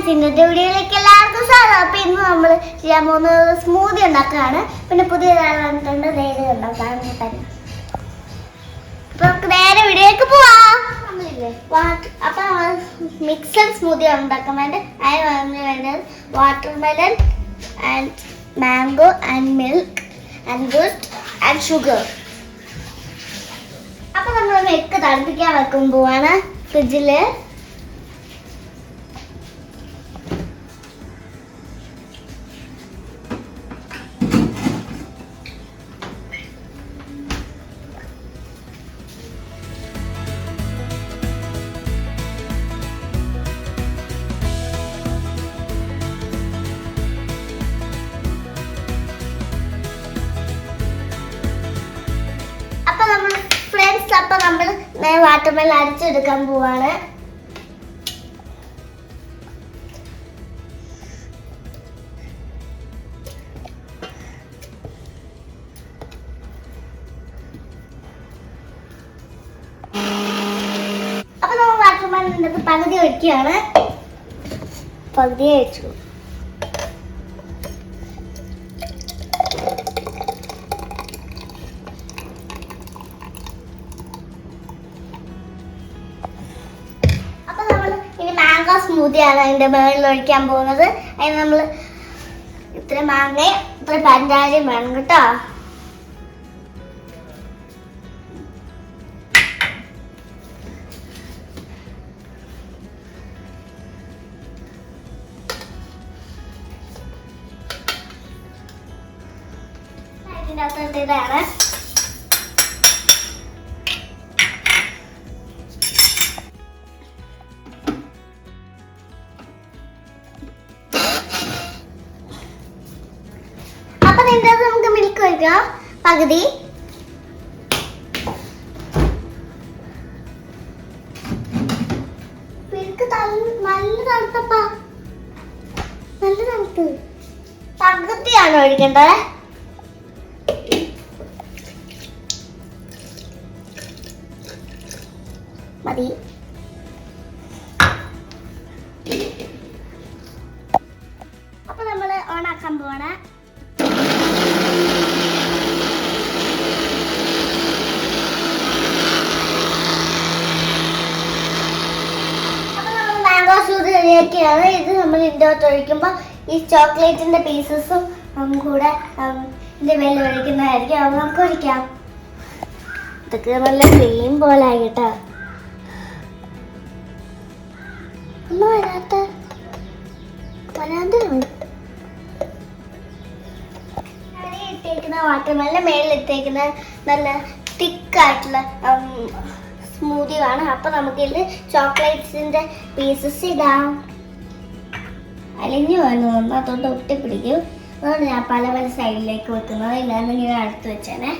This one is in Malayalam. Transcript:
ഫ്രണ്ട്സ്, ഇന്നത്തെ വീഡിയോയിലേക്ക് എല്ലാവർക്കും സ്വാഗതം. അപ്പൊ ഇന്ന് നമ്മൾ ചെയ്യാൻ പോകുന്നത് സ്മൂതി ഉണ്ടാക്കുകയാണ്. പിന്നെ പുതിയ ഒരാൾ വന്നിട്ടുണ്ട്, നേരെ ഉണ്ടാക്കാൻ തന്നെ. അപ്പൊ നമുക്ക് നേരെ വീഡിയോയിലേക്ക് പോവാം. അപ്പൊ നമ്മൾ മിക്സഡ് സ്മൂതി ഉണ്ടാക്കാൻ വേണ്ടി അതിന് വേണ്ടത് watermelon and mango and milk and boost and sugar. അപ്പൊ നമ്മൾ മിൽക്ക് തണുപ്പിക്കാൻ വെക്കാൻ പോവാണ് ഫ്രിഡ്ജില്. അപ്പൊ നമ്മൾ വാട്ടർമെലൺ അടിച്ചെടുക്കാൻ പോവാണ്. അപ്പൊ നമ്മൾ വാട്ടർമെലൺ പകുതി ഒഴിക്കുകയാണ്. പകുതി ഒഴിച്ചു. മാംഗോ സ്മൂത്തിയാണ് അതിന്റെ മുകളിൽ ഒഴിക്കാൻ പോകുന്നത്. അതിന് നമ്മൾ ഇത്ര മാങ്ങയും ഇത്ര പഞ്ചാരയും വേണം കേട്ടോ. ഇതിൻ്റെ അകത്തോട്ട് ഇതാണ്. നമുക്ക് മിൽക്ക് ഒഴിക്കാം പകുതി. മിൽക്ക് നല്ല തണുത്തപ്പാ, നല്ല തണുത്ത്. പകുതിയാണ് ഒഴിക്കേണ്ടത്. മതി. അപ്പൊ നമ്മള് ഓണാക്കാൻ പോവാണ്. ാണ് ഇത് നമ്മൾ ഇതിൻ്റെ അകത്ത് ഒഴിക്കുമ്പോൾ ഈ ചോക്ലേറ്റിന്റെ പീസസും കൂടെ ഇതിന്റെ മേലെ ഒഴിക്കുന്നതായിരിക്കും. അത് നമുക്ക് ഒഴിക്കാം. ഇതൊക്കെ നല്ല ക്രീം പോലെ ആയിട്ടോ. ഒന്നും വരാതുണ്ട്. ഇട്ടേക്കുന്ന വാട്ടർമെലന്റെ മേളിൽ ഇട്ടേക്കുന്ന നല്ല തിക്കായിട്ടുള്ള സ്മൂതി ആണ്. അപ്പൊ നമുക്ക് ഇതിൽ ചോക്ലേറ്റ്സിന്റെ പീസസ് ഇടാം. അലിഞ്ഞു വന്നു അതുകൊണ്ട് ഒട്ടി പിടിക്കും. അതുകൊണ്ട് ഞാൻ പല പല സൈഡിലേക്ക് വെക്കുന്നത്. ഇല്ലാന്ന് ഇങ്ങനെ അടുത്ത് വെച്ചേനെ.